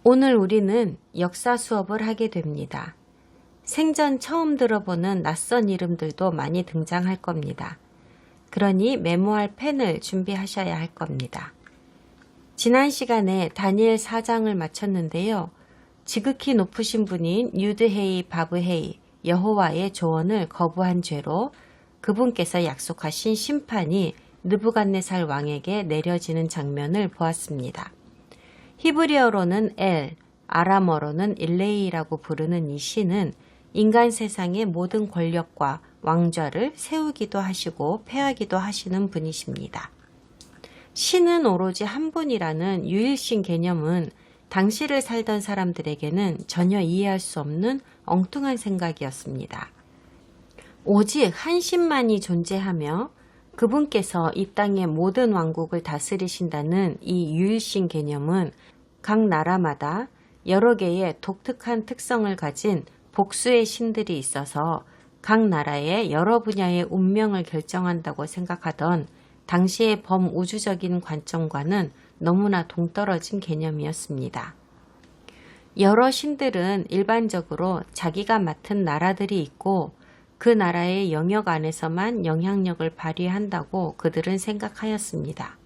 오늘 우리는 역사 수업을 하게 됩니다. 생전 처음 들어보는 낯선 이름들도 많이 등장할 겁니다. 그러니 메모할 펜을 준비하셔야 할 겁니다. 지난 시간에 다니엘 4장을 마쳤는데요. 지극히 높으신 분인 유드헤이 바브헤이 여호와의 조언을 거부한 죄로 그분께서 약속하신 심판이 느부갓네살 왕에게 내려지는 장면을 보았습니다. 히브리어로는 엘, 아람어로는 일레이라고 부르는 이 신은 인간 세상의 모든 권력과 왕좌를 세우기도 하시고 폐하기도 하시는 분이십니다. 신은 오로지 한 분이라는 유일신 개념은 당시를 살던 사람들에게는 전혀 이해할 수 없는 엉뚱한 생각이었습니다. 오직 한 신만이 존재하며 그분께서 이 땅의 모든 왕국을 다스리신다는 이 유일신 개념은 각 나라마다 여러 개의 독특한 특성을 가진 복수의 신들이 있어서 각 나라의 여러 분야의 운명을 결정한다고 생각하던 당시의 범우주적인 관점과는 너무나 동떨어진 개념이었습니다. 여러 신들은 일반적으로 자기가 맡은 나라들이 있고 그 나라의 영역 안에서만 영향력을 발휘한다고 그들은 생각하였습니다.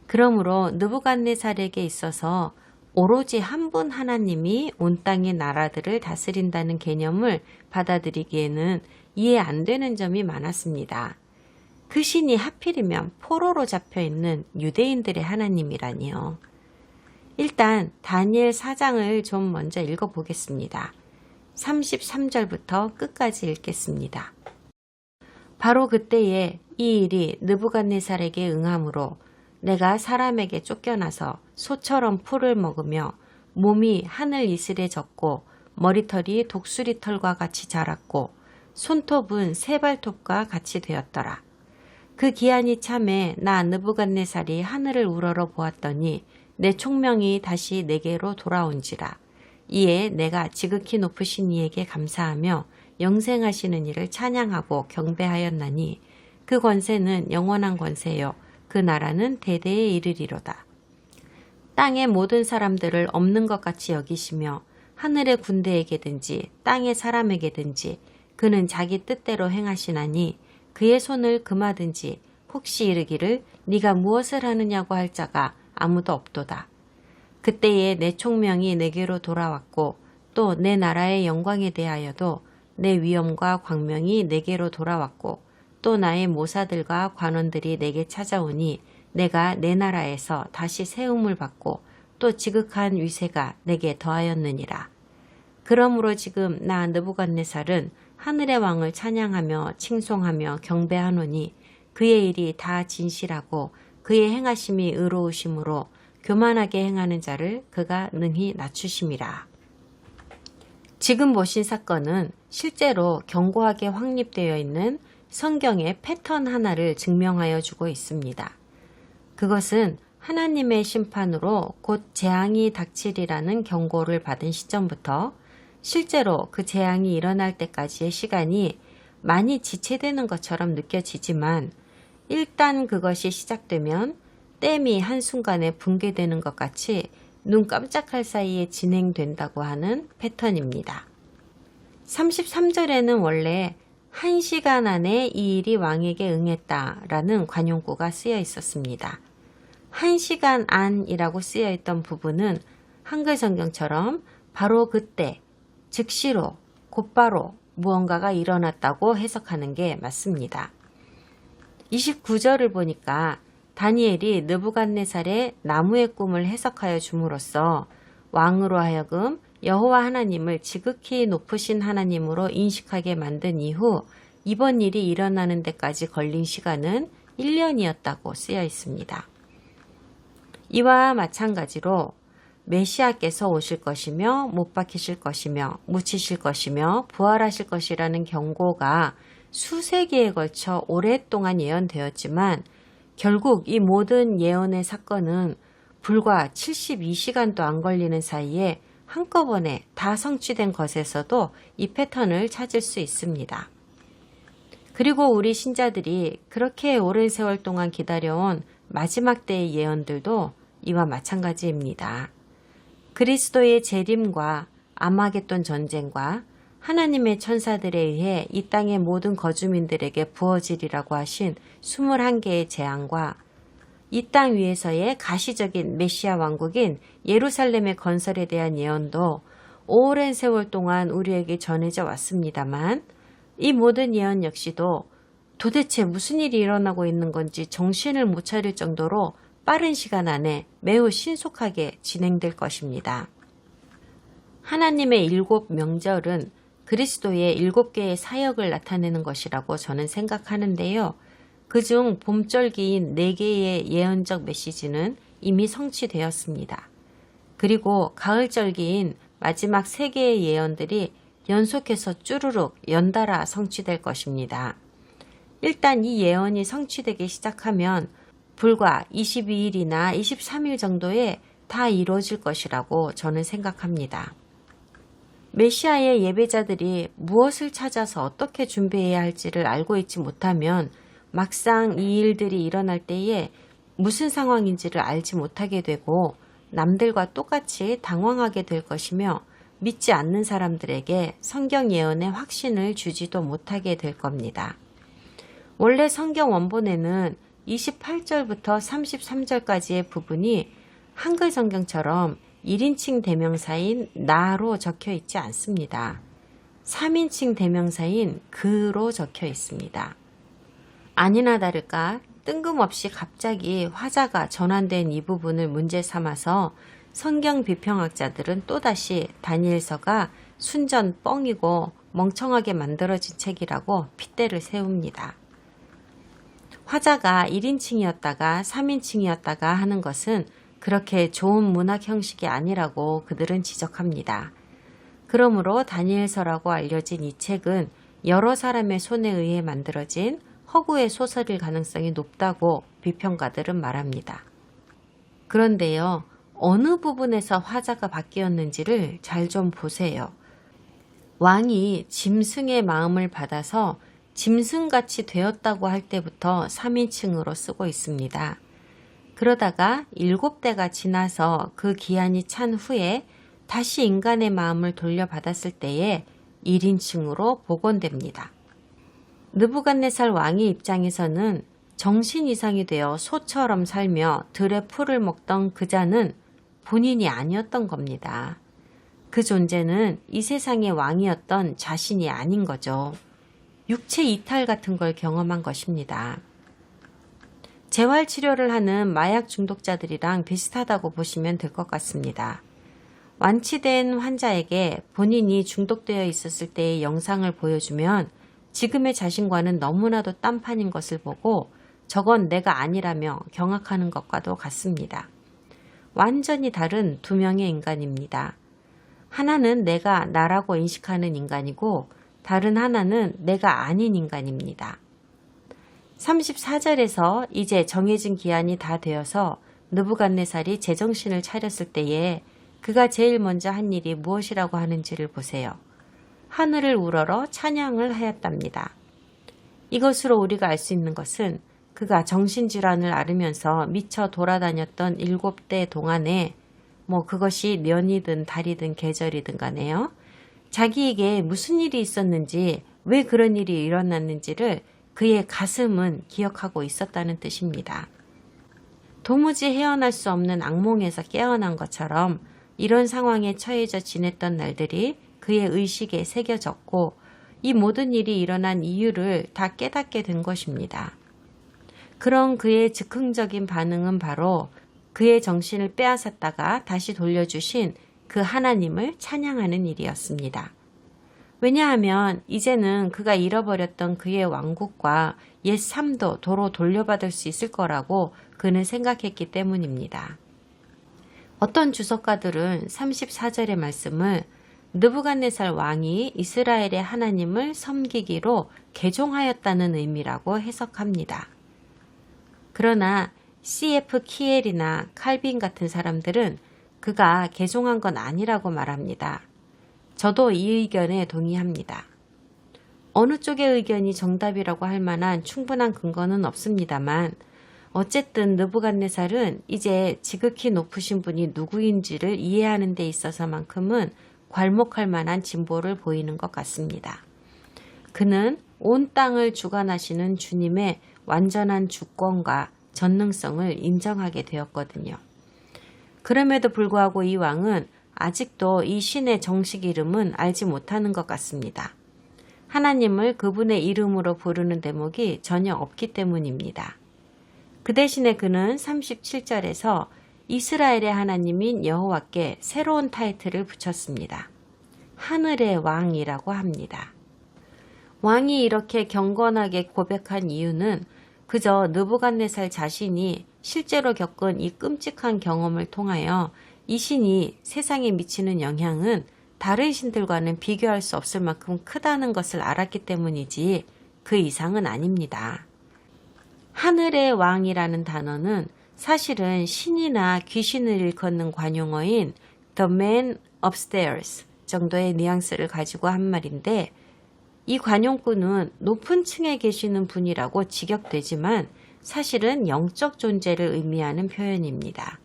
그러므로 느부갓네살에게 있어서 오로지 한 분 하나님이 온 땅의 나라들을 다스린다는 개념을 받아들이기에는 이해 안 되는 점이 많았습니다. 그 신이 하필이면 포로로 잡혀있는 유대인들의 하나님이라니요. 일단 다니엘 4장을 좀 먼저 읽어보겠습니다. 33절부터 끝까지 읽겠습니다. 바로 그때에 이 일이 느부갓네살에게 응함으로 내가 사람에게 쫓겨나서 소처럼 풀을 먹으며 몸이 하늘 이슬에 젖고 머리털이 독수리털과 같이 자랐고 손톱은 새발톱과 같이 되었더라. 그 기한이 참에 나 느부갓네살이 하늘을 우러러 보았더니 내 총명이 다시 내게로 돌아온지라. 이에 내가 지극히 높으신 이에게 감사하며 영생하시는 이를 찬양하고 경배하였나니 그 권세는 영원한 권세요 그 나라는 대대에 이르리로다. 땅의 모든 사람들을 없는 것 같이 여기시며 하늘의 군대에게든지 땅의 사람에게든지 그는 자기 뜻대로 행하시나니 그의 손을 금하든지 혹시 이르기를 네가 무엇을 하느냐고 할 자가 아무도 없도다. 그때에 내 총명이 내게로 돌아왔고 또 내 나라의 영광에 대하여도 내 위엄과 광명이 내게로 돌아왔고 또 나의 모사들과 관원들이 내게 찾아오니 내가 내 나라에서 다시 세움을 받고 또 지극한 위세가 내게 더하였느니라. 그러므로 지금 나 느부갓네살은 하늘의 왕을 찬양하며 칭송하며 경배하노니 그의 일이 다 진실하고 그의 행하심이 의로우심으로 교만하게 행하는 자를 그가 능히 낮추심이라. 지금 보신 사건은 실제로 견고하게 확립되어 있는 성경의 패턴 하나를 증명하여 주고 있습니다. 그것은 하나님의 심판으로 곧 재앙이 닥치리라는 경고를 받은 시점부터 실제로 그 재앙이 일어날 때까지의 시간이 많이 지체되는 것처럼 느껴지지만 일단 그것이 시작되면 댐이 한순간에 붕괴되는 것 같이 눈 깜짝할 사이에 진행된다고 하는 패턴입니다. 33절에는 원래 1시간 안에 이 일이 왕에게 응했다라는 관용구가 쓰여 있었습니다. 1시간 안이라고 쓰여 있던 부분은 한글 성경처럼 바로 그때, 즉시로, 곧바로 무언가가 일어났다고 해석하는 게 맞습니다. 29절을 보니까 다니엘이 느부갓네살의 나무의 꿈을 해석하여 줌으로써 왕으로 하여금 여호와 하나님을 지극히 높으신 하나님으로 인식하게 만든 이후 이번 일이 일어나는 데까지 걸린 시간은 1년이었다고 쓰여 있습니다. 이와 마찬가지로 메시아께서 오실 것이며 못 박히실 것이며 묻히실 것이며 부활하실 것이라는 경고가 수세 기에 걸쳐 오랫동안 예언되었지만 결국 이 모든 예언의 사건은 불과 72시간도 안 걸리는 사이에 한꺼번에 다 성취된 것에서도 이 패턴을 찾을 수 있습니다. 그리고 우리 신자들이 그렇게 오랜 세월 동안 기다려온 마지막 때의 예언들도 이와 마찬가지입니다. 그리스도의 재림과 아마겟돈 전쟁과 하나님의 천사들에 의해 이 땅의 모든 거주민들에게 부어지리라고 하신 21개의 재앙과 이 땅 위에서의 가시적인 메시아 왕국인 예루살렘의 건설에 대한 예언도 오랜 세월 동안 우리에게 전해져 왔습니다만 이 모든 예언 역시도 도대체 무슨 일이 일어나고 있는 건지 정신을 못 차릴 정도로 빠른 시간 안에 매우 신속하게 진행될 것입니다. 하나님의 7명절은 그리스도의 7개의 사역을 나타내는 것이라고 저는 생각하는데요. 그중 봄절기인 4개의 예언적 메시지는 이미 성취되었습니다. 그리고 가을절기인 마지막 3개의 예언들이 연속해서 쭈루룩 연달아 성취될 것입니다. 일단 이 예언이 성취되기 시작하면 불과 22일이나 23일 정도에 다 이루어질 것이라고 저는 생각합니다. 메시아의 예배자들이 무엇을 찾아서 어떻게 준비해야 할지를 알고 있지 못하면 막상 이 일들이 일어날 때에 무슨 상황인지를 알지 못하게 되고 남들과 똑같이 당황하게 될 것이며 믿지 않는 사람들에게 성경 예언의 확신을 주지도 못하게 될 겁니다. 원래 성경 원본에는 28절부터 33절까지의 부분이 한글 성경처럼 1인칭 대명사인 나로 적혀 있지 않습니다. 3인칭 대명사인 그로 적혀 있습니다. 아니나 다를까 뜬금없이 갑자기 화자가 전환된 이 부분을 문제 삼아서 성경 비평학자들은 또다시 다니엘서가 순전 뻥이고 멍청하게 만들어진 책이라고 핏대를 세웁니다. 화자가 1인칭이었다가 3인칭이었다가 하는 것은 그렇게 좋은 문학 형식이 아니라고 그들은 지적합니다. 그러므로 다니엘서라고 알려진 이 책은 여러 사람의 손에 의해 만들어진 허구의 소설일 가능성이 높다고 비평가들은 말합니다. 그런데요, 어느 부분에서 화자가 바뀌었는지를 잘 좀 보세요. 왕이 짐승의 마음을 받아서 짐승같이 되었다고 할 때부터 3인칭으로 쓰고 있습니다. 그러다가 7대가 지나서 그 기한이 찬 후에 다시 인간의 마음을 돌려받았을 때에 1인칭으로 복원됩니다. 느부갓네살 왕의 입장에서는 정신 이상이 되어 소처럼 살며 들의 풀을 먹던 그 자는 본인이 아니었던 겁니다. 그 존재는 이 세상의 왕이었던 자신이 아닌 거죠. 육체 이탈 같은 걸 경험한 것입니다. 재활치료를 하는 마약 중독자들이랑 비슷하다고 보시면 될 것 같습니다. 완치된 환자에게 본인이 중독되어 있었을 때의 영상을 보여주면 지금의 자신과는 너무나도 딴판인 것을 보고 저건 내가 아니라며 경악하는 것과도 같습니다. 완전히 다른 두 명의 인간입니다. 하나는 내가 나라고 인식하는 인간이고 다른 하나는 내가 아닌 인간입니다. 34절에서 이제 정해진 기한이 다 되어서 느부갓네살이 제정신을 차렸을 때에 그가 제일 먼저 한 일이 무엇이라고 하는지를 보세요. 하늘을 우러러 찬양을 하였답니다. 이것으로 우리가 알 수 있는 것은 그가 정신질환을 앓으면서 미쳐 돌아다녔던 7대 동안에 그것이 년이든 달이든 계절이든 간에요. 자기에게 무슨 일이 있었는지 왜 그런 일이 일어났는지를 그의 가슴은 기억하고 있었다는 뜻입니다. 도무지 헤어날 수 없는 악몽에서 깨어난 것처럼 이런 상황에 처해져 지냈던 날들이 그의 의식에 새겨졌고 이 모든 일이 일어난 이유를 다 깨닫게 된 것입니다. 그런 그의 즉흥적인 반응은 바로 그의 정신을 빼앗았다가 다시 돌려주신 그 하나님을 찬양하는 일이었습니다. 왜냐하면 이제는 그가 잃어버렸던 그의 왕국과 옛 삶도 도로 돌려받을 수 있을 거라고 그는 생각했기 때문입니다. 어떤 주석가들은 34절의 말씀을 느부갓네살 왕이 이스라엘의 하나님을 섬기기로 개종하였다는 의미라고 해석합니다. 그러나 C.F. 키엘이나 칼빈 같은 사람들은 그가 개종한 건 아니라고 말합니다. 저도 이 의견에 동의합니다. 어느 쪽의 의견이 정답이라고 할 만한 충분한 근거는 없습니다만 어쨌든 느부갓네살은 이제 지극히 높으신 분이 누구인지를 이해하는 데 있어서만큼은 괄목할 만한 진보를 보이는 것 같습니다. 그는 온 땅을 주관하시는 주님의 완전한 주권과 전능성을 인정하게 되었거든요. 그럼에도 불구하고 이 왕은 아직도 이 신의 정식 이름은 알지 못하는 것 같습니다. 하나님을 그분의 이름으로 부르는 대목이 전혀 없기 때문입니다. 그 대신에 그는 37절에서 이스라엘의 하나님인 여호와께 새로운 타이틀을 붙였습니다. 하늘의 왕이라고 합니다. 왕이 이렇게 경건하게 고백한 이유는 그저 느부갓네살 자신이 실제로 겪은 이 끔찍한 경험을 통하여 이 신이 세상에 미치는 영향은 다른 신들과는 비교할 수 없을 만큼 크다는 것을 알았기 때문이지 그 이상은 아닙니다. 하늘의 왕이라는 단어는 사실은 신이나 귀신을 일컫는 관용어인 The Man Upstairs 정도의 뉘앙스를 가지고 한 말인데 이 관용구는 높은 층에 계시는 분이라고 직역되지만 사실은 영적 존재를 의미하는 표현입니다.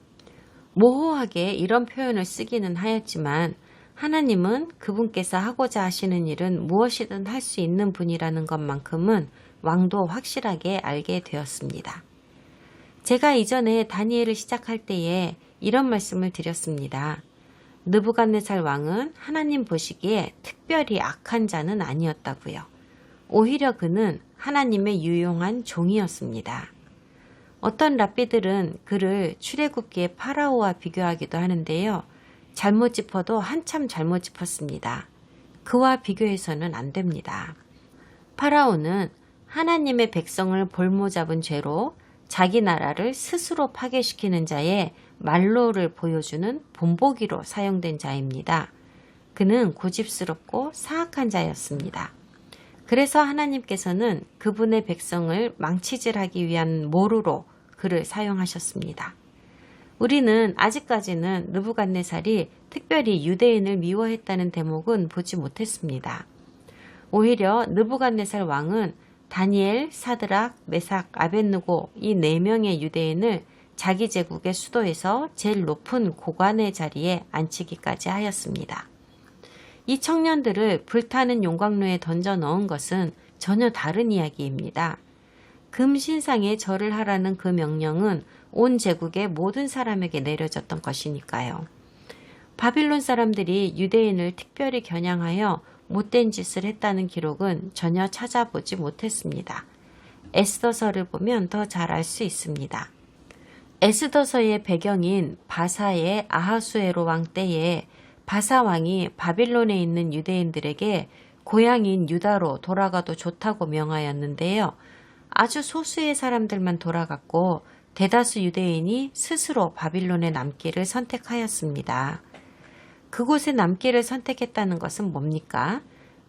모호하게 이런 표현을 쓰기는 하였지만 하나님은 그분께서 하고자 하시는 일은 무엇이든 할 수 있는 분이라는 것만큼은 왕도 확실하게 알게 되었습니다. 제가 이전에 다니엘을 시작할 때에 이런 말씀을 드렸습니다. 느부갓네살 왕은 하나님 보시기에 특별히 악한 자는 아니었다고요. 오히려 그는 하나님의 유용한 종이었습니다. 어떤 랍비들은 그를 출애굽기의 파라오와 비교하기도 하는데요. 잘못 짚어도 한참 잘못 짚었습니다. 그와 비교해서는 안 됩니다. 파라오는 하나님의 백성을 볼모잡은 죄로 자기 나라를 스스로 파괴시키는 자의 말로를 보여주는 본보기로 사용된 자입니다. 그는 고집스럽고 사악한 자였습니다. 그래서 하나님께서는 그분의 백성을 망치질하기 위한 모루로 그를 사용하셨습니다. 우리는 아직까지는 느부갓네살이 특별히 유대인을 미워했다는 대목은 보지 못했습니다. 오히려 느부갓네살 왕은 다니엘, 사드락, 메삭, 아벳느고 이 4명의 유대인을 자기 제국의 수도에서 제일 높은 고관의 자리에 앉히기까지 하였습니다. 이 청년들을 불타는 용광로에 던져 넣은 것은 전혀 다른 이야기입니다. 금신상에 절을 하라는 그 명령은 온 제국의 모든 사람에게 내려졌던 것이니까요. 바빌론 사람들이 유대인을 특별히 겨냥하여 못된 짓을 했다는 기록은 전혀 찾아보지 못했습니다. 에스더서를 보면 더 잘 알 수 있습니다. 에스더서의 배경인 바사의 아하수에로 왕 때에 바사 왕이 바빌론에 있는 유대인들에게 고향인 유다로 돌아가도 좋다고 명하였는데요. 아주 소수의 사람들만 돌아갔고 대다수 유대인이 스스로 바빌론에 남기를 선택하였습니다. 그곳에 남기를 선택했다는 것은 뭡니까?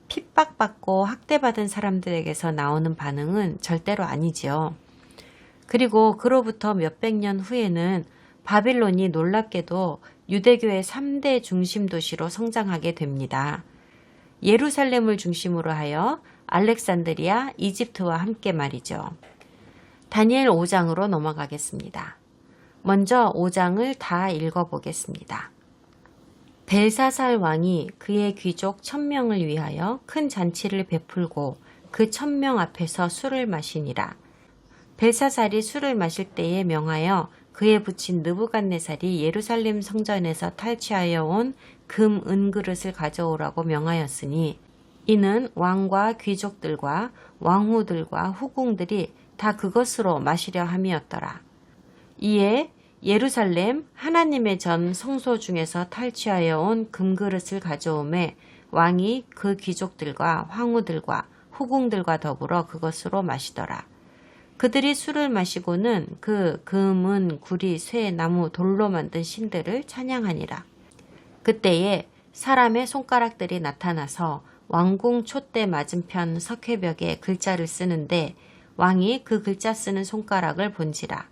핍박받고 학대받은 사람들에게서 나오는 반응은 절대로 아니지요. 그리고 그로부터 몇백 년 후에는 바빌론이 놀랍게도 유대교의 3대 중심 도시로 성장하게 됩니다. 예루살렘을 중심으로 하여 알렉산드리아, 이집트와 함께 말이죠. 다니엘 5장으로 넘어가겠습니다. 먼저 5장을 다 읽어보겠습니다. 벨사살 왕이 그의 귀족 1000명을 위하여 큰 잔치를 베풀고 그 1000명 앞에서 술을 마시니라. 벨사살이 술을 마실 때에 명하여 그에 붙인 느부갓네살이 예루살렘 성전에서 탈취하여 온 금 은그릇을 가져오라고 명하였으니 이는 왕과 귀족들과 왕후들과 후궁들이 다 그것으로 마시려 함이었더라. 이에 예루살렘 하나님의 전 성소 중에서 탈취하여 온 금그릇을 가져오매 왕이 그 귀족들과 황후들과 후궁들과 더불어 그것으로 마시더라. 그들이 술을 마시고는 그 금, 구리, 쇠, 나무, 돌로 만든 신들을 찬양하니라. 그때에 사람의 손가락들이 나타나서 왕궁 촛대 맞은편 석회벽에 글자를 쓰는데 왕이 그 글자 쓰는 손가락을 본지라.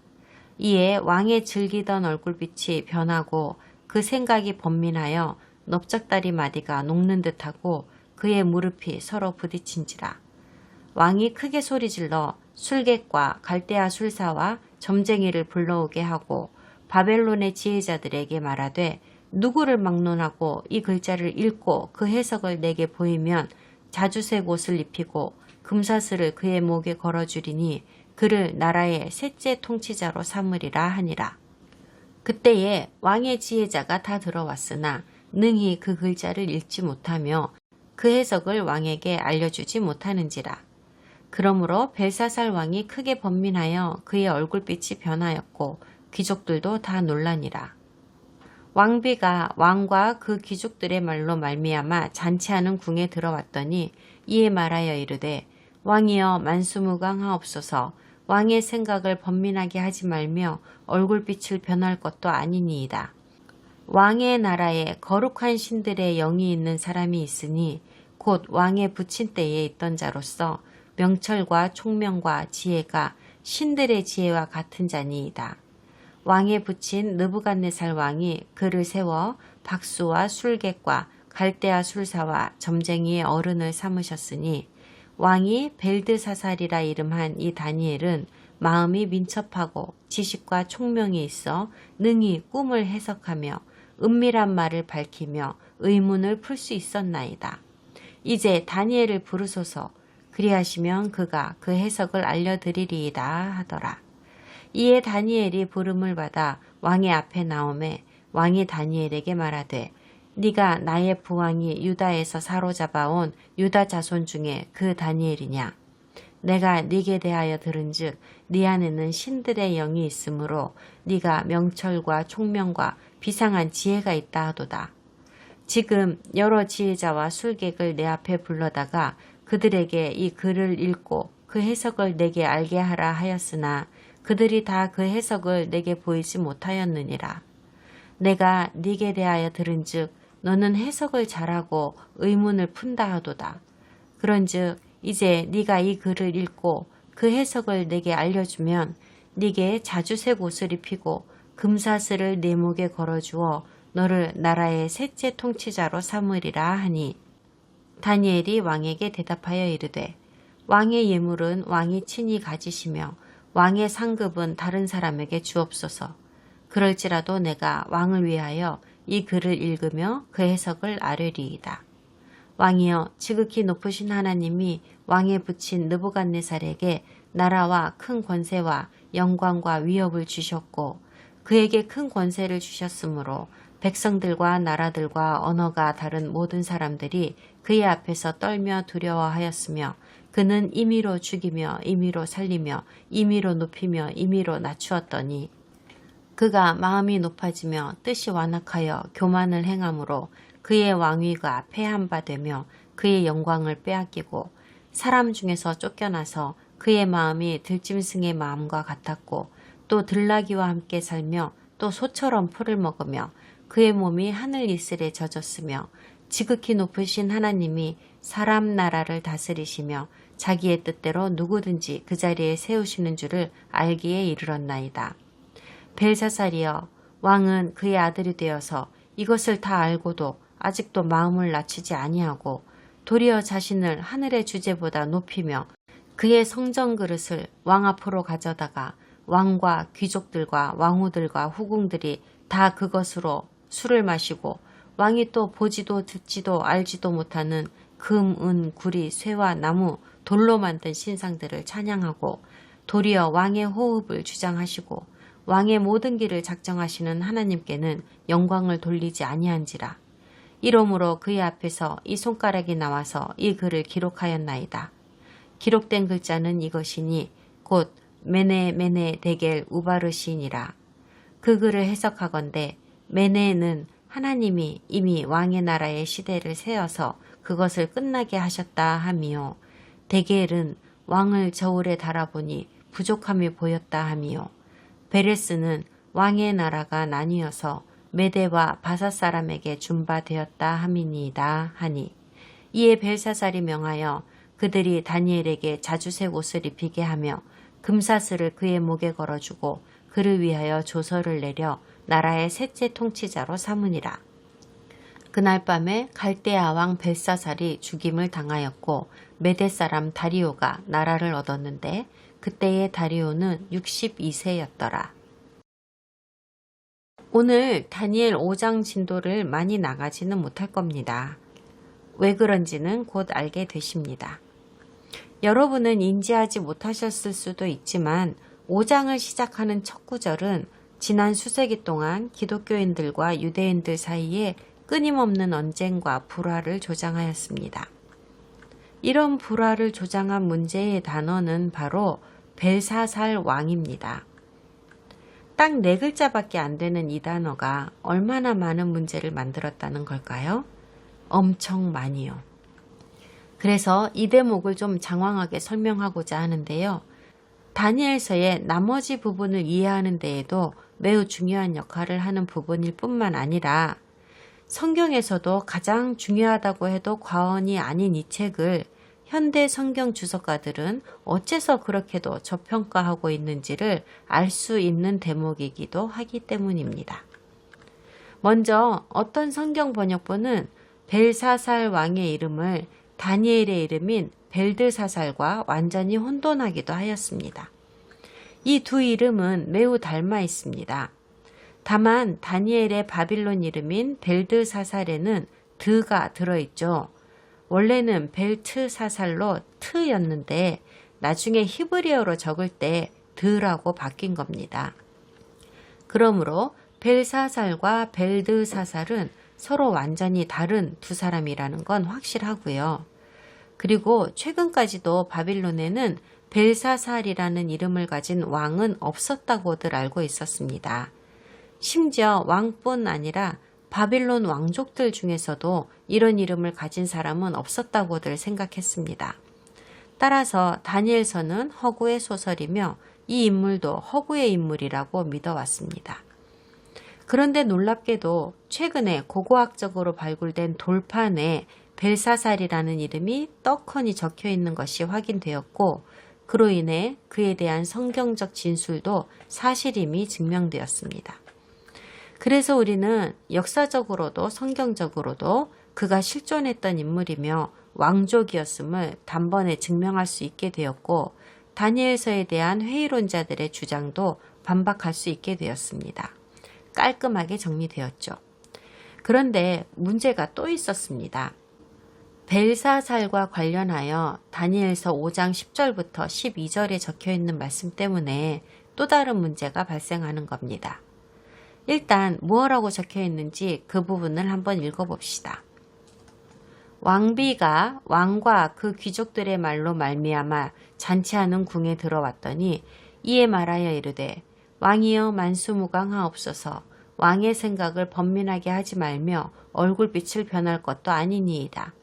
이에 왕의 즐기던 얼굴빛이 변하고 그 생각이 번민하여 넓적다리 마디가 녹는 듯하고 그의 무릎이 서로 부딪힌지라. 왕이 크게 소리질러 술객과 갈대아 술사와 점쟁이를 불러오게 하고 바벨론의 지혜자들에게 말하되 누구를 막론하고 이 글자를 읽고 그 해석을 내게 보이면 자주색 옷을 입히고 금사슬을 그의 목에 걸어주리니 그를 나라의 셋째 통치자로 삼으리라 하니라. 그때에 왕의 지혜자가 다 들어왔으나 능히 그 글자를 읽지 못하며 그 해석을 왕에게 알려주지 못하는지라. 그러므로 벨사살 왕이 크게 번민하여 그의 얼굴빛이 변하였고 귀족들도 다 놀라니라. 왕비가 왕과 그 귀족들의 말로 말미암아 잔치하는 궁에 들어왔더니 이에 말하여 이르되 왕이여 만수무강하옵소서. 왕의 생각을 번민하게 하지 말며 얼굴빛을 변할 것도 아니니이다. 왕의 나라에 거룩한 신들의 영이 있는 사람이 있으니 곧 왕의 부친 때에 있던 자로서 명철과 총명과 지혜가 신들의 지혜와 같은 자니이다. 왕의 부친 느부갓네살 왕이 그를 세워 박수와 술객과 갈대아 술사와 점쟁이의 어른을 삼으셨으니 왕이 벨드사살이라 이름한 이 다니엘은 마음이 민첩하고 지식과 총명이 있어 능히 꿈을 해석하며 은밀한 말을 밝히며 의문을 풀 수 있었나이다. 이제 다니엘을 부르소서. 그리하시면 그가 그 해석을 알려드리리이다 하더라. 이에 다니엘이 부름을 받아 왕의 앞에 나오매 왕이 다니엘에게 말하되 네가 나의 부왕이 유다에서 사로잡아온 유다 자손 중에 그 다니엘이냐? 내가 네게 대하여 들은즉 네 안에는 신들의 영이 있으므로 네가 명철과 총명과 비상한 지혜가 있다 하도다. 지금 여러 지혜자와 술객을 내 앞에 불러다가 그들에게 이 글을 읽고 그 해석을 내게 알게 하라 하였으나 그들이 다 그 해석을 내게 보이지 못하였느니라. 내가 네게 대하여 들은즉 너는 해석을 잘하고 의문을 푼다 하도다. 그런즉 이제 네가 이 글을 읽고 그 해석을 내게 알려주면 네게 자주색 옷을 입히고 금사슬을 네 목에 걸어주어 너를 나라의 셋째 통치자로 삼으리라 하니 다니엘이 왕에게 대답하여 이르되 왕의 예물은 왕이 친히 가지시며 왕의 상급은 다른 사람에게 주옵소서. 그럴지라도 내가 왕을 위하여 이 글을 읽으며 그 해석을 아뢰리이다. 왕이여 지극히 높으신 하나님이 왕에 붙인 느부갓네살에게 나라와 큰 권세와 영광과 위협을 주셨고 그에게 큰 권세를 주셨으므로 백성들과 나라들과 언어가 다른 모든 사람들이 그의 앞에서 떨며 두려워하였으며 그는 임의로 죽이며 임의로 살리며 임의로 높이며 임의로 낮추었더니 그가 마음이 높아지며 뜻이 완악하여 교만을 행함으로 그의 왕위가 패한 바 되며 그의 영광을 빼앗기고 사람 중에서 쫓겨나서 그의 마음이 들짐승의 마음과 같았고 또 들나귀와 함께 살며 또 소처럼 풀을 먹으며 그의 몸이 하늘 이슬에 젖었으며 지극히 높으신 하나님이 사람 나라를 다스리시며 자기의 뜻대로 누구든지 그 자리에 세우시는 줄을 알기에 이르렀나이다. 벨사살이여 왕은 그의 아들이 되어서 이것을 다 알고도 아직도 마음을 낮추지 아니하고 도리어 자신을 하늘의 주제보다 높이며 그의 성전 그릇을 왕 앞으로 가져다가 왕과 귀족들과 왕후들과 후궁들이 다 그것으로 술을 마시고 왕이 또 보지도 듣지도 알지도 못하는 금, 은, 구리, 쇠와 나무, 돌로 만든 신상들을 찬양하고 도리어 왕의 호흡을 주장하시고 왕의 모든 길을 작정하시는 하나님께는 영광을 돌리지 아니한지라. 이러므로 그의 앞에서 이 손가락이 나와서 이 글을 기록하였나이다. 기록된 글자는 이것이니 곧 메네 메네 데겔 우바르시니라. 그 글을 해석하건대 메네는 하나님이 이미 왕의 나라의 시대를 세어서 그것을 끝나게 하셨다 함이요. 데겔은 왕을 저울에 달아보니 부족함이 보였다 함이요. 베레스는 왕의 나라가 나뉘어서 메대와 바사 사람에게 준바되었다 함이니이다 하니 이에 벨사살이 명하여 그들이 다니엘에게 자주색 옷을 입히게 하며 금사슬을 그의 목에 걸어주고 그를 위하여 조서를 내려 나라의 셋째 통치자로 삼으니라. 그날 밤에 갈대아 왕 벨사살이 죽임을 당하였고 메대 사람 다리오가 나라를 얻었는데 그때의 다리오는 62세였더라. 오늘 다니엘 5장 진도를 많이 나가지는 못할 겁니다. 왜 그런지는 곧 알게 되십니다. 여러분은 인지하지 못하셨을 수도 있지만 5장을 시작하는 첫 구절은 지난 수세기 동안 기독교인들과 유대인들 사이에 끊임없는 언쟁과 불화를 조장하였습니다. 이런 불화를 조장한 문제의 단어는 바로 벨사살 왕입니다. 딱 4글자밖에 안 되는 이 단어가 얼마나 많은 문제를 만들었다는 걸까요? 엄청 많이요. 그래서 이 대목을 좀 장황하게 설명하고자 하는데요. 다니엘서의 나머지 부분을 이해하는 데에도 매우 중요한 역할을 하는 부분일 뿐만 아니라 성경에서도 가장 중요하다고 해도 과언이 아닌 이 책을 현대 성경 주석가들은 어째서 그렇게도 저평가하고 있는지를 알 수 있는 대목이기도 하기 때문입니다. 먼저 어떤 성경 번역본은 벨사살 왕의 이름을 다니엘의 이름인 벨드사살과 완전히 혼돈하기도 하였습니다. 이 두 이름은 매우 닮아 있습니다. 다만 다니엘의 바빌론 이름인 벨드사살에는 드가 들어있죠. 원래는 벨트사살로 트였는데 나중에 히브리어로 적을 때 드라고 바뀐 겁니다. 그러므로 벨사살과 벨드사살은 서로 완전히 다른 두 사람이라는 건 확실하고요. 그리고 최근까지도 바빌론에는 벨사살이라는 이름을 가진 왕은 없었다고들 알고 있었습니다. 심지어 왕뿐 아니라 바빌론 왕족들 중에서도 이런 이름을 가진 사람은 없었다고들 생각했습니다. 따라서 다니엘서는 허구의 소설이며 이 인물도 허구의 인물이라고 믿어왔습니다. 그런데 놀랍게도 최근에 고고학적으로 발굴된 돌판에 벨사살이라는 이름이 떡하니 적혀 있는 것이 확인되었고 그로 인해 그에 대한 성경적 진술도 사실임이 증명되었습니다. 그래서 우리는 역사적으로도 성경적으로도 그가 실존했던 인물이며 왕족이었음을 단번에 증명할 수 있게 되었고 다니엘서에 대한 회의론자들의 주장도 반박할 수 있게 되었습니다. 깔끔하게 정리되었죠. 그런데 문제가 또 있었습니다. 벨사살과 관련하여 다니엘서 5장 10절부터 12절에 적혀있는 말씀 때문에 또 다른 문제가 발생하는 겁니다. 일단 무엇라고 적혀있는지 그 부분을 한번 읽어봅시다. 왕비가 왕과 그 귀족들의 말로 말미암아 잔치하는 궁에 들어왔더니 이에 말하여 이르되 왕이여 만수무강하옵소서 왕의 생각을 번민하게 하지 말며 얼굴빛을 변할 것도 아니니이다.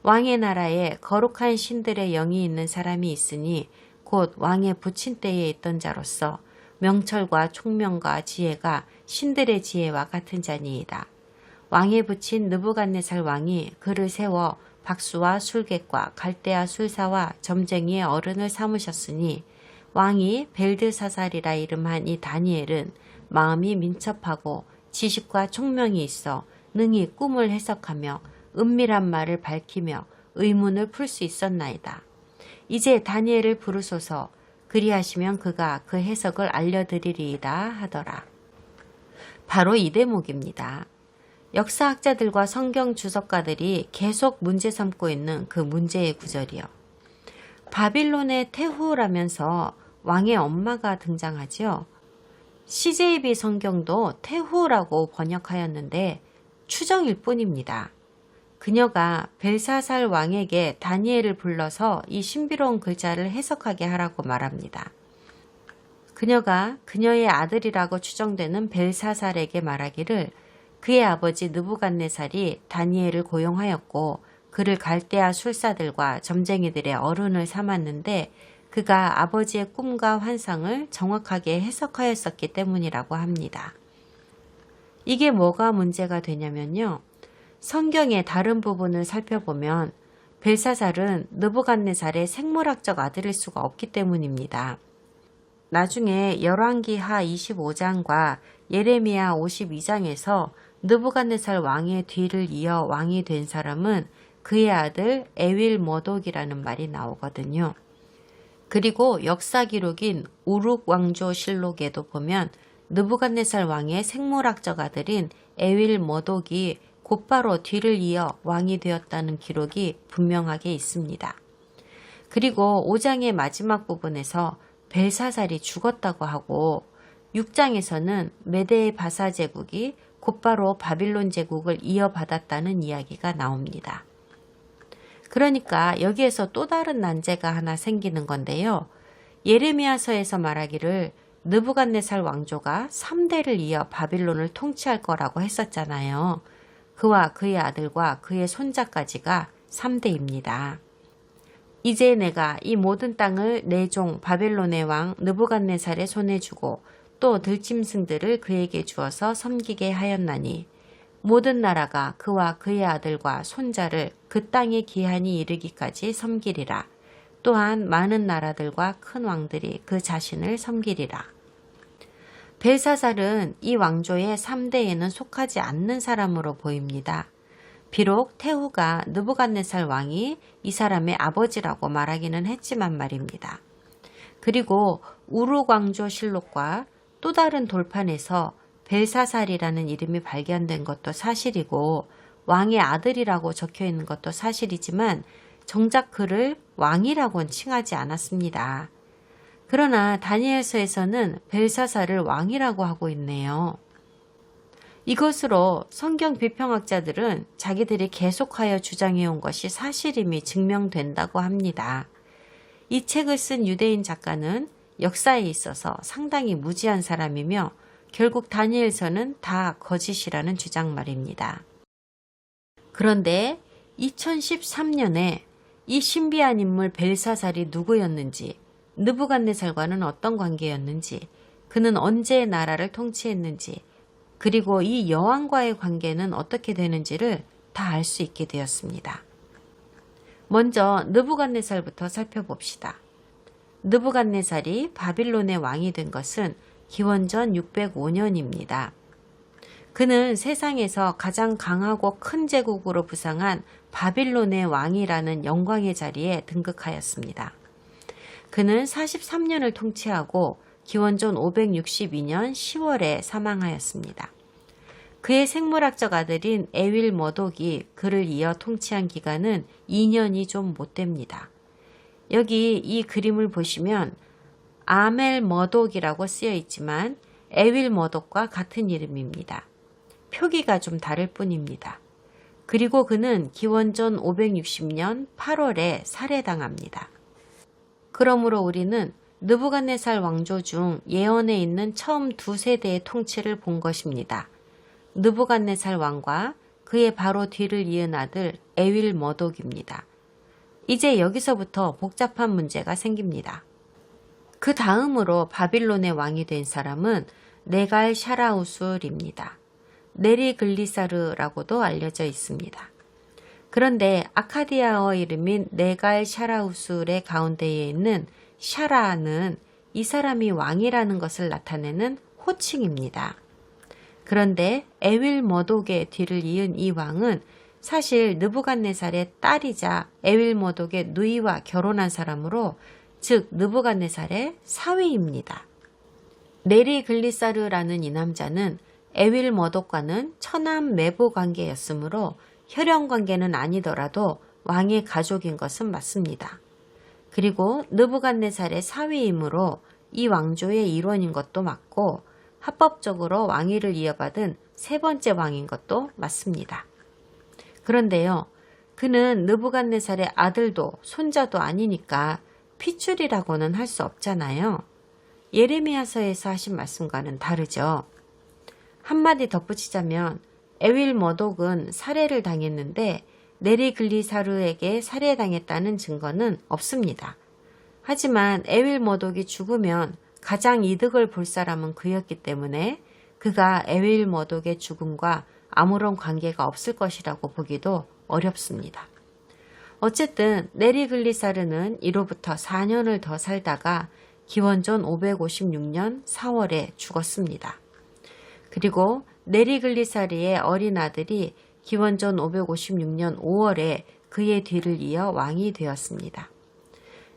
왕의 나라에 거룩한 신들의 영이 있는 사람이 있으니 곧 왕의 부친 때에 있던 자로서 명철과 총명과 지혜가 신들의 지혜와 같은 자니이다. 왕의 부친 느부갓네살 왕이 그를 세워 박수와 술객과 갈대아 술사와 점쟁이의 어른을 삼으셨으니 왕이 벨드사살이라 이름한 이 다니엘은 마음이 민첩하고 지식과 총명이 있어 능히 꿈을 해석하며 은밀한 말을 밝히며 의문을 풀 수 있었나이다. 이제 다니엘을 부르소서 그리하시면 그가 그 해석을 알려드리리이다 하더라. 바로 이 대목입니다. 역사학자들과 성경 주석가들이 계속 문제 삼고 있는 그 문제의 구절이요. 바빌론의 테후라면서 왕의 엄마가 등장하죠. CJB 성경도 테후라고 번역하였는데 추정일 뿐입니다. 그녀가 벨사살 왕에게 다니엘을 불러서 이 신비로운 글자를 해석하게 하라고 말합니다. 그녀가 그녀의 아들이라고 추정되는 벨사살에게 말하기를 그의 아버지 느부갓네살이 다니엘을 고용하였고 그를 갈대아 술사들과 점쟁이들의 어른을 삼았는데 그가 아버지의 꿈과 환상을 정확하게 해석하였었기 때문이라고 합니다. 이게 뭐가 문제가 되냐면요. 성경의 다른 부분을 살펴보면 벨사살은 느부갓네살의 생물학적 아들일 수가 없기 때문입니다. 나중에 열왕기하 25장과 예레미야 52장에서 느부갓네살 왕의 뒤를 이어 왕이 된 사람은 그의 아들 에윌 머독이라는 말이 나오거든요. 그리고 역사 기록인 우룩 왕조 실록에도 보면 느부갓네살 왕의 생물학적 아들인 에윌 머독이 곧바로 뒤를 이어 왕이 되었다는 기록이 분명하게 있습니다. 그리고 5장의 마지막 부분에서 벨사살이 죽었다고 하고 6장에서는 메데 바사 제국이 곧바로 바빌론 제국을 이어받았다는 이야기가 나옵니다. 그러니까 여기에서 또 다른 난제가 하나 생기는 건데요. 예레미야서에서 말하기를 느부갓네살 왕조가 3대를 이어 바빌론을 통치할 거라고 했었잖아요. 그와 그의 아들과 그의 손자까지가 3대입니다. 이제 내가 이 모든 땅을 내 종 바벨론의 왕 느부갓네살의 손에 주고 또 들짐승들을 그에게 주어서 섬기게 하였나니 모든 나라가 그와 그의 아들과 손자를 그 땅의 기한이 이르기까지 섬기리라. 또한 많은 나라들과 큰 왕들이 그 자신을 섬기리라. 벨사살은 이 왕조의 3대에는 속하지 않는 사람으로 보입니다. 비록 태후가 느부갓네살 왕이 이 사람의 아버지라고 말하기는 했지만 말입니다. 그리고 우룩 왕조 실록과 또 다른 돌판에서 벨사살이라는 이름이 발견된 것도 사실이고 왕의 아들이라고 적혀 있는 것도 사실이지만 정작 그를 왕이라고는 칭하지 않았습니다. 그러나 다니엘서에서는 벨사살을 왕이라고 하고 있네요. 이것으로 성경 비평학자들은 자기들이 계속하여 주장해온 것이 사실임이 증명된다고 합니다. 이 책을 쓴 유대인 작가는 역사에 있어서 상당히 무지한 사람이며 결국 다니엘서는 다 거짓이라는 주장 말입니다. 그런데 2013년에 이 신비한 인물 벨사살이 누구였는지, 느부갓네살과는 어떤 관계였는지, 그는 언제 나라를 통치했는지, 그리고 이 여왕과의 관계는 어떻게 되는지를 다 알 수 있게 되었습니다. 먼저 느부갓네살부터 살펴봅시다. 느부갓네살이 바빌론의 왕이 된 것은 기원전 605년입니다. 그는 세상에서 가장 강하고 큰 제국으로 부상한 바빌론의 왕이라는 영광의 자리에 등극하였습니다. 그는 43년을 통치하고 기원전 562년 10월에 사망하였습니다. 그의 생물학적 아들인 에윌 머독이 그를 이어 통치한 기간은 2년이 좀 못됩니다. 여기 이 그림을 보시면 아멜 머독이라고 쓰여 있지만 에윌 머독과 같은 이름입니다. 표기가 좀 다를 뿐입니다. 그리고 그는 기원전 560년 8월에 살해당합니다. 그러므로 우리는 느부갓네살 왕조 중 예언에 있는 처음 두 세대의 통치를 본 것입니다. 느부갓네살 왕과 그의 바로 뒤를 이은 아들 에윌 머독입니다. 이제 여기서부터 복잡한 문제가 생깁니다. 그 다음으로 바빌론의 왕이 된 사람은 네갈 샤라우술입니다. 네리글리사르라고도 알려져 있습니다. 그런데 아카디아어 이름인 네갈 샤라우술의 가운데에 있는 샤라는 이 사람이 왕이라는 것을 나타내는 호칭입니다. 그런데 에윌 머독의 뒤를 이은 이 왕은 사실 느부갓네살의 딸이자 에윌 머독의 누이와 결혼한 사람으로 즉 느부갓네살의 사위입니다. 네리글리사르라는 이 남자는 에윌 머독과는 처남 매부 관계였으므로 혈연 관계는 아니더라도 왕의 가족인 것은 맞습니다. 그리고 느부갓네살의 사위이므로 이 왕조의 일원인 것도 맞고 합법적으로 왕위를 이어받은 세 번째 왕인 것도 맞습니다. 그런데요, 그는 느부갓네살의 아들도 손자도 아니니까 핏줄이라고는 할 수 없잖아요. 예레미야서에서 하신 말씀과는 다르죠. 한마디 덧붙이자면 에윌 머독은 살해를 당했는데 네리글리사르에게 살해당했다는 증거는 없습니다. 하지만 에윌 머독이 죽으면 가장 이득을 볼 사람은 그였기 때문에 그가 에윌 머독의 죽음과 아무런 관계가 없을 것이라고 보기도 어렵습니다. 어쨌든 네리글리사르는 이로부터 4년을 더 살다가 기원전 556년 4월에 죽었습니다. 그리고 네리글리사리의 어린 아들이 기원전 556년 5월에 그의 뒤를 이어 왕이 되었습니다.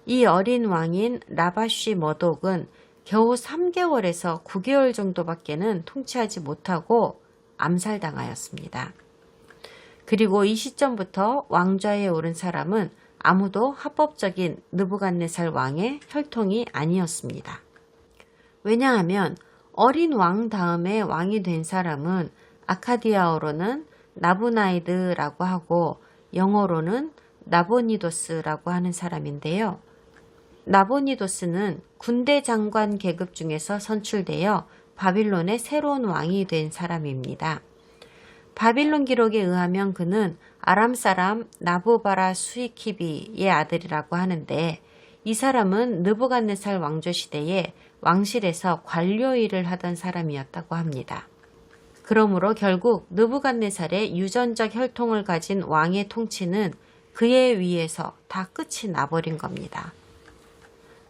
이 어린 왕인 라바쉬 머독은 겨우 3개월에서 9개월 정도밖에는 통치하지 못하고 암살당하였습니다. 그리고 이 시점부터 왕좌에 오른 사람은 아무도 합법적인 느부갓네살 왕의 혈통이 아니었습니다. 왜냐하면 어린 왕 다음에 왕이 된 사람은 아카디아어로는 나부나이드라고 하고 영어로는 나보니도스라고 하는 사람인데요. 나보니도스는 군대 장관 계급 중에서 선출되어 바빌론의 새로운 왕이 된 사람입니다. 바빌론 기록에 의하면 그는 아람 사람 나부바라 수이키비의 아들이라고 하는데 이 사람은 느부갓네살 왕조 시대에 왕실에서 관료 일을 하던 사람이었다고 합니다. 그러므로 결국 느부갓네살의 유전적 혈통을 가진 왕의 통치는 그에 의해서 다 끝이 나버린 겁니다.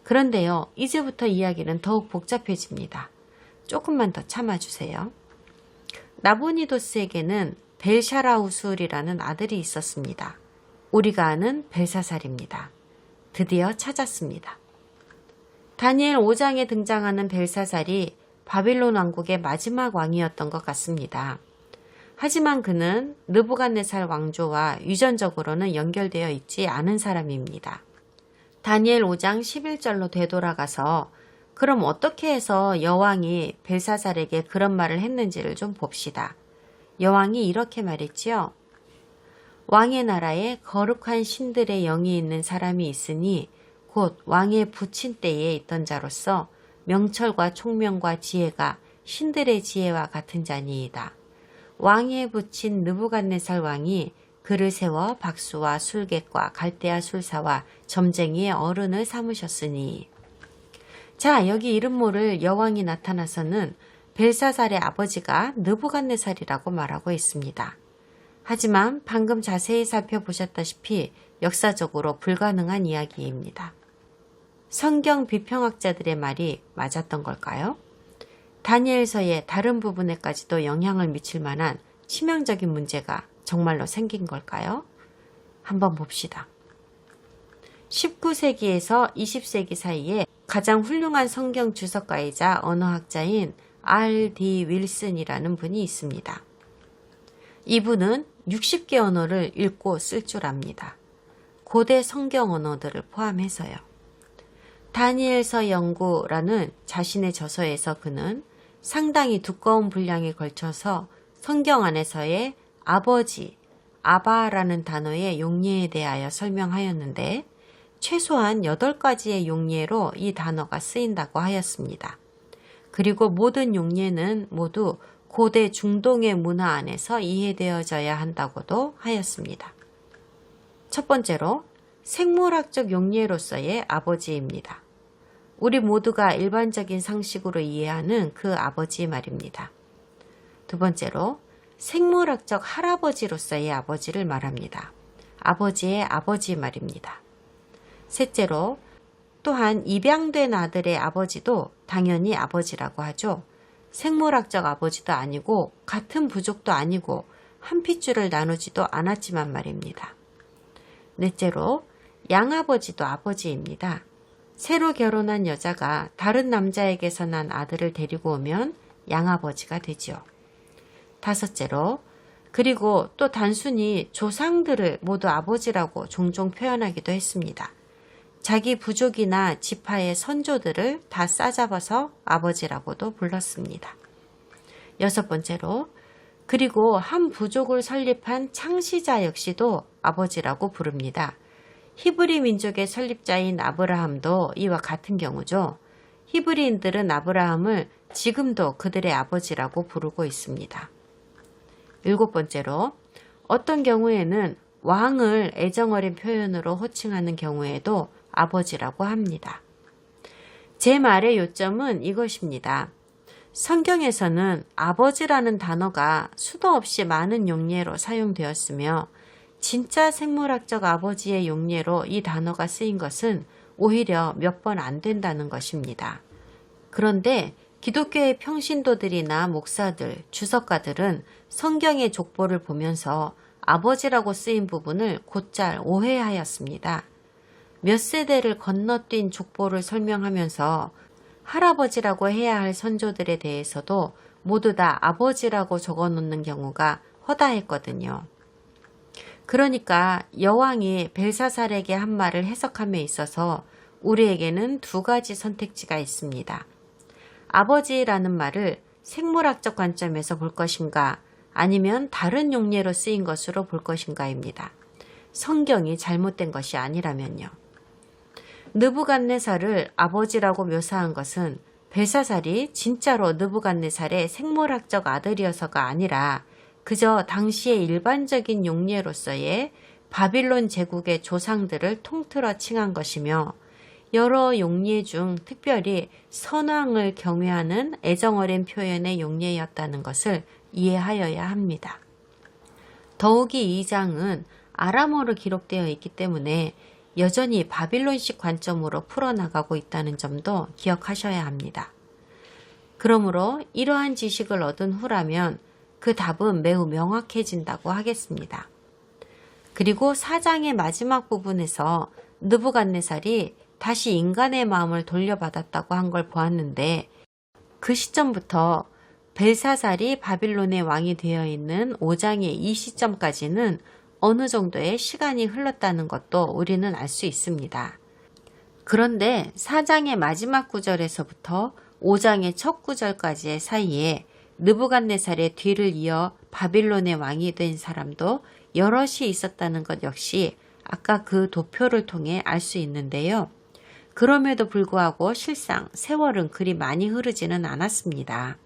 그런데요, 이제부터 이야기는 더욱 복잡해집니다. 조금만 더 참아주세요. 나보니도스에게는 벨샤라우술이라는 아들이 있었습니다. 우리가 아는 벨사살입니다. 드디어 찾았습니다. 다니엘 5장에 등장하는 벨사살이 바빌론 왕국의 마지막 왕이었던 것 같습니다. 하지만 그는 느부갓네살 왕조와 유전적으로는 연결되어 있지 않은 사람입니다. 다니엘 5장 11절로 되돌아가서 그럼 어떻게 해서 여왕이 벨사살에게 그런 말을 했는지를 좀 봅시다. 여왕이 이렇게 말했지요. 왕의 나라에 거룩한 신들의 영이 있는 사람이 있으니 곧 왕의 부친 때에 있던 자로서 명철과 총명과 지혜가 신들의 지혜와 같은 자니이다. 왕의 부친 느부갓네살 왕이 그를 세워 박수와 술객과 갈대아 술사와 점쟁이의 어른을 삼으셨으니. 자, 여기 이름 모를 여왕이 나타나서는 벨사살의 아버지가 느부갓네살이라고 말하고 있습니다. 하지만 방금 자세히 살펴보셨다시피 역사적으로 불가능한 이야기입니다. 성경 비평학자들의 말이 맞았던 걸까요? 다니엘서의 다른 부분에까지도 영향을 미칠 만한 치명적인 문제가 정말로 생긴 걸까요? 한번 봅시다. 19세기에서 20세기 사이에 가장 훌륭한 성경 주석가이자 언어학자인 R.D. 윌슨이라는 분이 있습니다. 이분은 60개 언어를 읽고 쓸 줄 압니다. 고대 성경 언어들을 포함해서요. 다니엘서 연구라는 자신의 저서에서 그는 상당히 두꺼운 분량에 걸쳐서 성경 안에서의 아버지, 아바라는 단어의 용례에 대하여 설명하였는데 최소한 8가지의 용례로 이 단어가 쓰인다고 하였습니다. 그리고 모든 용례는 모두 고대 중동의 문화 안에서 이해되어져야 한다고도 하였습니다. 첫 번째로 생물학적 용례로서의 아버지입니다. 우리 모두가 일반적인 상식으로 이해하는 그 아버지 말입니다. 두 번째로 생물학적 할아버지로서의 아버지를 말합니다. 아버지의 아버지 말입니다. 셋째로 또한 입양된 아들의 아버지도 당연히 아버지라고 하죠. 생물학적 아버지도 아니고 같은 부족도 아니고 한 핏줄을 나누지도 않았지만 말입니다. 넷째로 양아버지도 아버지입니다. 새로 결혼한 여자가 다른 남자에게서 난 아들을 데리고 오면 양아버지가 되지요. 다섯째로 그리고 또 단순히 조상들을 모두 아버지라고 종종 표현하기도 했습니다. 자기 부족이나 지파의 선조들을 다 싸잡아서 아버지라고도 불렀습니다. 여섯 번째로 그리고 한 부족을 설립한 창시자 역시도 아버지라고 부릅니다. 히브리 민족의 설립자인 아브라함도 이와 같은 경우죠. 히브리인들은 아브라함을 지금도 그들의 아버지라고 부르고 있습니다. 일곱 번째로 어떤 경우에는 왕을 애정어린 표현으로 호칭하는 경우에도 아버지라고 합니다. 제 말의 요점은 이것입니다. 성경에서는 아버지라는 단어가 수도 없이 많은 용례로 사용되었으며 진짜 생물학적 아버지의 용례로 이 단어가 쓰인 것은 오히려 몇 번 안 된다는 것입니다. 그런데 기독교의 평신도들이나 목사들, 주석가들은 성경의 족보를 보면서 아버지라고 쓰인 부분을 곧잘 오해하였습니다. 몇 세대를 건너뛴 족보를 설명하면서 할아버지라고 해야 할 선조들에 대해서도 모두 다 아버지라고 적어놓는 경우가 허다했거든요. 그러니까 여왕이 벨사살에게 한 말을 해석함에 있어서 우리에게는 두 가지 선택지가 있습니다. 아버지라는 말을 생물학적 관점에서 볼 것인가, 아니면 다른 용례로 쓰인 것으로 볼 것인가입니다. 성경이 잘못된 것이 아니라면요. 느부갓네살을 아버지라고 묘사한 것은 벨사살이 진짜로 느부갓네살의 생물학적 아들이어서가 아니라 그저 당시의 일반적인 용례로서의 바빌론 제국의 조상들을 통틀어 칭한 것이며, 여러 용례 중 특별히 선왕을 경외하는 애정어린 표현의 용례였다는 것을 이해하여야 합니다. 더욱이 이 장은 아람어로 기록되어 있기 때문에 여전히 바빌론식 관점으로 풀어나가고 있다는 점도 기억하셔야 합니다. 그러므로 이러한 지식을 얻은 후라면 그 답은 매우 명확해진다고 하겠습니다. 그리고 4장의 마지막 부분에서 느부갓네살이 다시 인간의 마음을 돌려받았다고 한 걸 보았는데, 그 시점부터 벨사살이 바빌론의 왕이 되어 있는 5장의 이 시점까지는 어느 정도의 시간이 흘렀다는 것도 우리는 알 수 있습니다. 그런데 4장의 마지막 구절에서부터 5장의 첫 구절까지의 사이에 느부갓네살의 뒤를 이어 바빌론의 왕이 된 사람도 여럿이 있었다는 것 역시 아까 그 도표를 통해 알 수 있는데요. 그럼에도 불구하고 실상 세월은 그리 많이 흐르지는 않았습니다.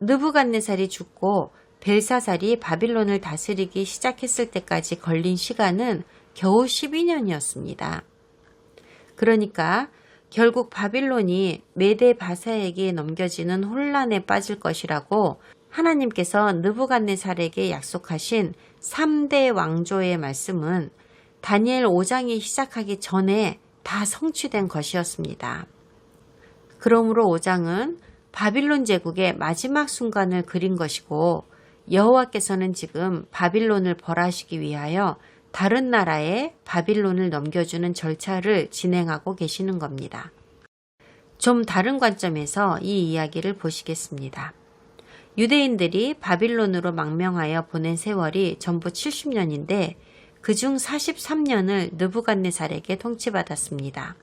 느부갓네살이 죽고 벨사살이 바빌론을 다스리기 시작했을 때까지 걸린 시간은 겨우 12년이었습니다. 그러니까 결국 바빌론이 메데 바사에게 넘겨지는 혼란에 빠질 것이라고 하나님께서 느부갓네살에게 약속하신 3대 왕조의 말씀은 다니엘 5장이 시작하기 전에 다 성취된 것이었습니다. 그러므로 5장은 바빌론 제국의 마지막 순간을 그린 것이고, 여호와께서는 지금 바빌론을 벌하시기 위하여 다른 나라에 바빌론을 넘겨주는 절차를 진행하고 계시는 겁니다. 좀 다른 관점에서 이 이야기를 보시겠습니다. 유대인들이 바빌론으로 망명하여 보낸 세월이 전부 70년인데 그중 43년을 느부갓네살에게 통치받았습니다.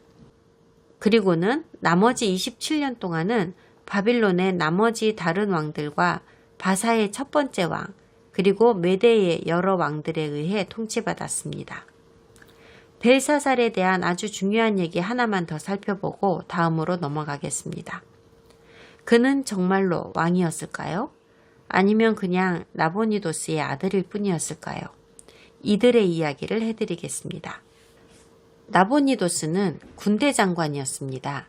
그리고는 나머지 27년 동안은 바빌론의 나머지 다른 왕들과 바사의 첫 번째 왕, 그리고 메대의 여러 왕들에 의해 통치받았습니다. 벨사살에 대한 아주 중요한 얘기 하나만 더 살펴보고 다음으로 넘어가겠습니다. 그는 정말로 왕이었을까요? 아니면 그냥 나보니도스의 아들일 뿐이었을까요? 이들의 이야기를 해드리겠습니다. 나보니도스는 군대 장관이었습니다.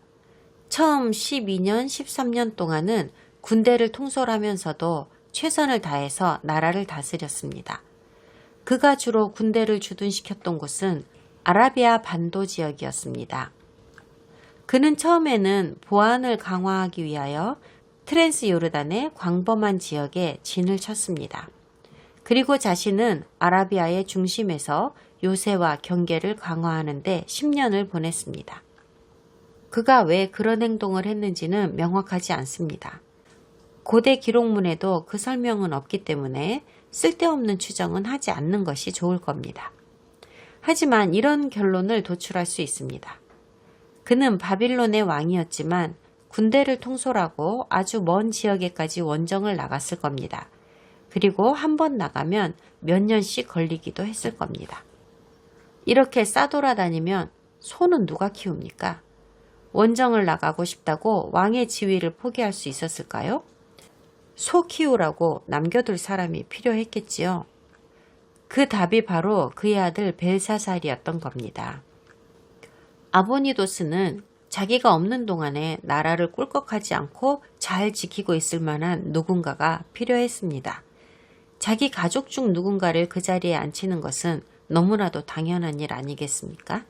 처음 12년, 13년 동안은 군대를 통솔하면서도 최선을 다해서 나라를 다스렸습니다. 그가 주로 군대를 주둔시켰던 곳은 아라비아 반도 지역이었습니다. 그는 처음에는 보안을 강화하기 위하여 트랜스 요르단의 광범한 지역에 진을 쳤습니다. 그리고 자신은 아라비아의 중심에서 요새와 경계를 강화하는 데 10년을 보냈습니다. 그가 왜 그런 행동을 했는지는 명확하지 않습니다. 고대 기록문에도 그 설명은 없기 때문에 쓸데없는 추정은 하지 않는 것이 좋을 겁니다. 하지만 이런 결론을 도출할 수 있습니다. 그는 바빌론의 왕이었지만 군대를 통솔하고 아주 먼 지역에까지 원정을 나갔을 겁니다. 그리고 한 번 나가면 몇 년씩 걸리기도 했을 겁니다. 이렇게 싸돌아다니면 소는 누가 키웁니까? 원정을 나가고 싶다고 왕의 지위를 포기할 수 있었을까요? 소 키우라고 남겨둘 사람이 필요했겠지요. 그 답이 바로 그의 아들 벨사살이었던 겁니다. 아보니도스는 자기가 없는 동안에 나라를 꿀꺽하지 않고 잘 지키고 있을 만한 누군가가 필요했습니다. 자기 가족 중 누군가를 그 자리에 앉히는 것은 너무나도 당연한 일 아니겠습니까?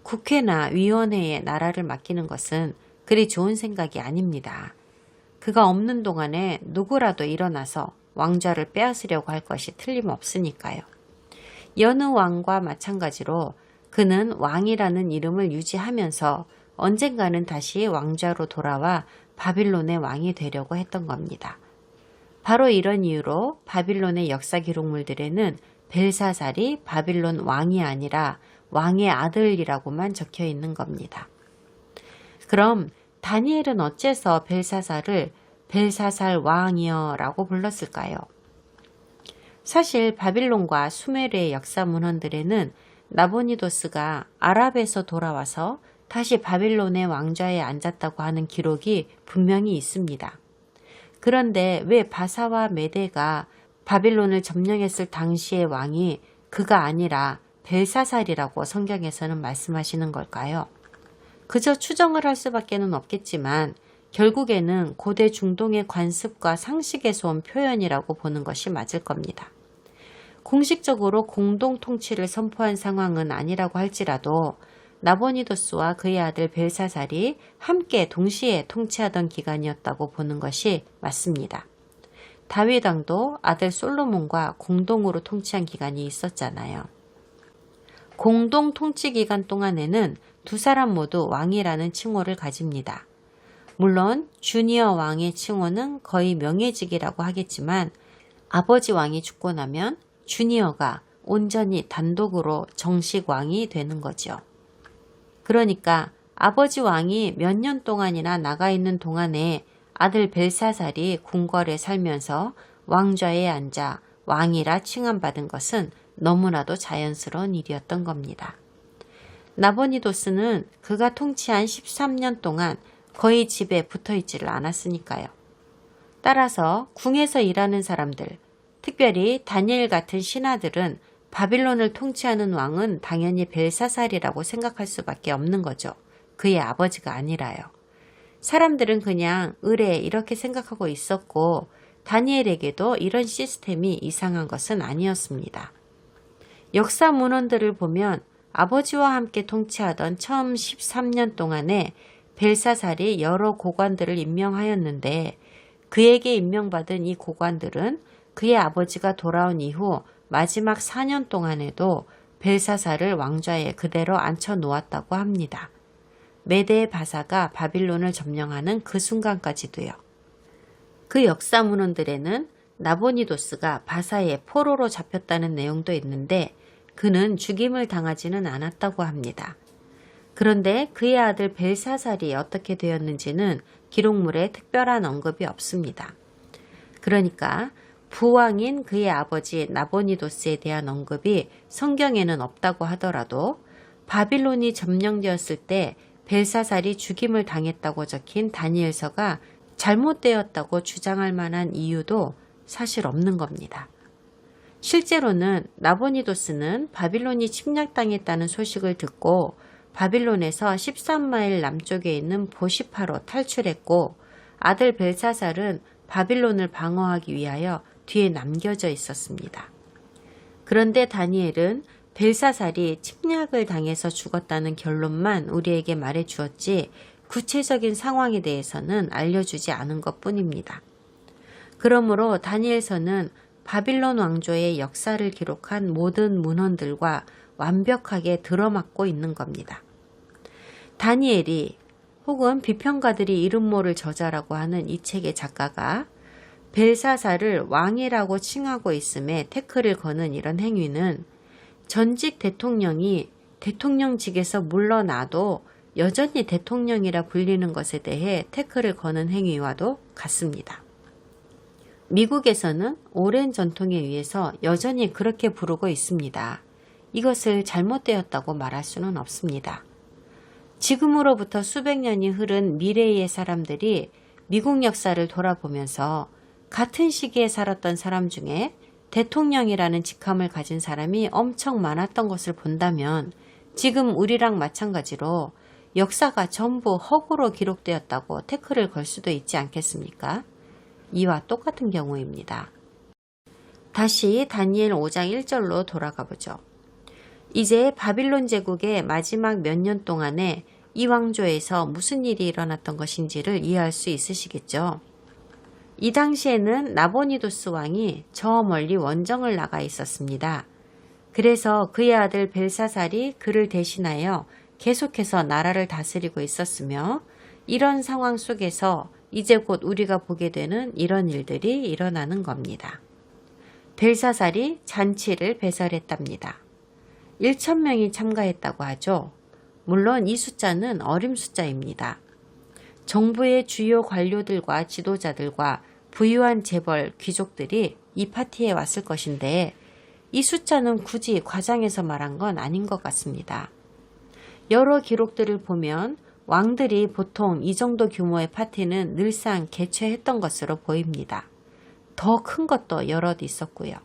국회나 위원회에 나라를 맡기는 것은 그리 좋은 생각이 아닙니다. 그가 없는 동안에 누구라도 일어나서 왕좌를 빼앗으려고 할 것이 틀림없으니까요. 여느 왕과 마찬가지로 그는 왕이라는 이름을 유지하면서 언젠가는 다시 왕좌로 돌아와 바빌론의 왕이 되려고 했던 겁니다. 바로 이런 이유로 바빌론의 역사 기록물들에는 벨사살이 바빌론 왕이 아니라 왕의 아들이라고만 적혀 있는 겁니다. 그럼 다니엘은 어째서 벨사살을 벨사살 왕이여 라고 불렀을까요? 사실 바빌론과 수메르의 역사 문헌들에는 나보니도스가 아랍에서 돌아와서 다시 바빌론의 왕좌에 앉았다고 하는 기록이 분명히 있습니다. 그런데 왜 바사와 메대가 바빌론을 점령했을 당시의 왕이 그가 아니라 벨사살이라고 성경에서는 말씀하시는 걸까요? 그저 추정을 할 수밖에는 없겠지만 결국에는 고대 중동의 관습과 상식에서 온 표현이라고 보는 것이 맞을 겁니다. 공식적으로 공동 통치를 선포한 상황은 아니라고 할지라도 나보니도스와 그의 아들 벨사살이 함께 동시에 통치하던 기간이었다고 보는 것이 맞습니다. 다윗 왕도 아들 솔로몬과 공동으로 통치한 기간이 있었잖아요. 공동 통치 기간 동안에는 두 사람 모두 왕이라는 칭호를 가집니다. 물론 주니어 왕의 칭호는 거의 명예직이라고 하겠지만 아버지 왕이 죽고 나면 주니어가 온전히 단독으로 정식 왕이 되는 거죠. 그러니까 아버지 왕이 몇 년 동안이나 나가 있는 동안에 아들 벨사살이 궁궐에 살면서 왕좌에 앉아 왕이라 칭함받은 것은 너무나도 자연스러운 일이었던 겁니다. 나보니도스는 그가 통치한 13년 동안 거의 집에 붙어있지를 않았으니까요. 따라서 궁에서 일하는 사람들, 특별히 다니엘 같은 신하들은 바빌론을 통치하는 왕은 당연히 벨사살이라고 생각할 수밖에 없는 거죠. 그의 아버지가 아니라요. 사람들은 그냥 의뢰 이렇게 생각하고 있었고 다니엘에게도 이런 시스템이 이상한 것은 아니었습니다. 역사 문헌들을 보면 아버지와 함께 통치하던 처음 13년 동안에 벨사살이 여러 고관들을 임명하였는데 그에게 임명받은 이 고관들은 그의 아버지가 돌아온 이후 마지막 4년 동안에도 벨사살을 왕좌에 그대로 앉혀 놓았다고 합니다. 메대 바사가 바빌론을 점령하는 그 순간까지도요. 그 역사 문헌들에는 나보니도스가 바사의 포로로 잡혔다는 내용도 있는데 그는 죽임을 당하지는 않았다고 합니다. 그런데 그의 아들 벨사살이 어떻게 되었는지는 기록물에 특별한 언급이 없습니다. 그러니까 부왕인 그의 아버지 나보니도스에 대한 언급이 성경에는 없다고 하더라도 바빌론이 점령되었을 때 벨사살이 죽임을 당했다고 적힌 다니엘서가 잘못되었다고 주장할 만한 이유도 사실 없는 겁니다. 실제로는 나보니도스는 바빌론이 침략당했다는 소식을 듣고 바빌론에서 13마일 남쪽에 있는 보시파로 탈출했고 아들 벨사살은 바빌론을 방어하기 위하여 뒤에 남겨져 있었습니다. 그런데 다니엘은 벨사살이 침략을 당해서 죽었다는 결론만 우리에게 말해 주었지 구체적인 상황에 대해서는 알려주지 않은 것뿐입니다. 그러므로 다니엘서는 바빌론 왕조의 역사를 기록한 모든 문헌들과 완벽하게 들어맞고 있는 겁니다. 다니엘이 혹은 비평가들이 이름 모를 저자라고 하는 이 책의 작가가 벨사살을 왕이라고 칭하고 있음에 태클을 거는 이런 행위는 전직 대통령이 대통령직에서 물러나도 여전히 대통령이라 불리는 것에 대해 태클을 거는 행위와도 같습니다. 미국에서는 오랜 전통에 의해서 여전히 그렇게 부르고 있습니다. 이것을 잘못되었다고 말할 수는 없습니다. 지금으로부터 수백 년이 흐른 미래의 사람들이 미국 역사를 돌아보면서 같은 시기에 살았던 사람 중에 대통령이라는 직함을 가진 사람이 엄청 많았던 것을 본다면 지금 우리랑 마찬가지로 역사가 전부 허구로 기록되었다고 태클을 걸 수도 있지 않겠습니까? 이와 똑같은 경우입니다. 다시 다니엘 5장 1절로 돌아가 보죠. 이제 바빌론 제국의 마지막 몇 년 동안에 이 왕조에서 무슨 일이 일어났던 것인지를 이해할 수 있으시겠죠? 이 당시에는 나보니두스 왕이 저 멀리 원정을 나가 있었습니다. 그래서 그의 아들 벨사살이 그를 대신하여 계속해서 나라를 다스리고 있었으며, 이런 상황 속에서 이제 곧 우리가 보게 되는 이런 일들이 일어나는 겁니다. 벨사살이 잔치를 배설했답니다. 1,000명이 참가했다고 하죠. 물론 이 숫자는 어림 숫자입니다. 정부의 주요 관료들과 지도자들과 부유한 재벌, 귀족들이 이 파티에 왔을 것인데, 이 숫자는 굳이 과장해서 말한 건 아닌 것 같습니다. 여러 기록들을 보면 왕들이 보통 이 정도 규모의 파티는 늘상 개최했던 것으로 보입니다. 더 큰 것도 여럿 있었고요.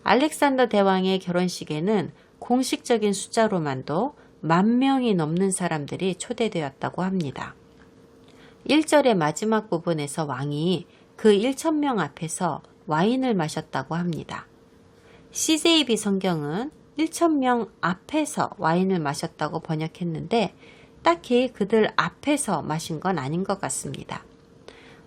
알렉산더 대왕의 결혼식에는 공식적인 숫자로만도 10,000명이 넘는 사람들이 초대되었다고 합니다. 1절의 마지막 부분에서 왕이 그 1,000명 앞에서 와인을 마셨다고 합니다. CJB 성경은 1,000명 앞에서 와인을 마셨다고 번역했는데, 딱히 그들 앞에서 마신 건 아닌 것 같습니다.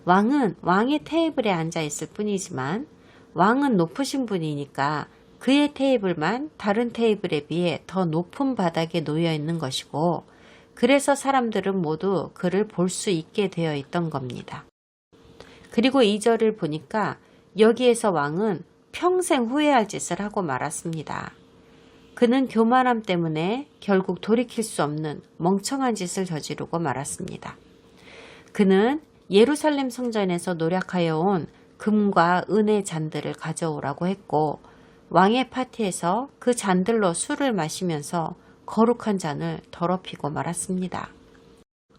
왕은 왕의 테이블에 앉아 있을 뿐이지만, 왕은 높으신 분이니까 그의 테이블만 다른 테이블에 비해 더 높은 바닥에 놓여 있는 것이고, 그래서 사람들은 모두 그를 볼 수 있게 되어 있던 겁니다. 그리고 2절을 보니까 여기에서 왕은 평생 후회할 짓을 하고 말았습니다. 그는 교만함 때문에 결국 돌이킬 수 없는 멍청한 짓을 저지르고 말았습니다. 그는 예루살렘 성전에서 노력하여 온 금과 은의 잔들을 가져오라고 했고, 왕의 파티에서 그 잔들로 술을 마시면서 거룩한 잔을 더럽히고 말았습니다.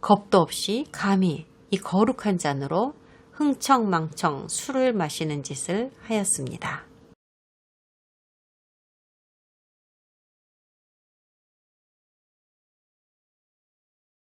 겁도 없이 감히 이 거룩한 잔으로 흥청망청 술을 마시는 짓을 하였습니다.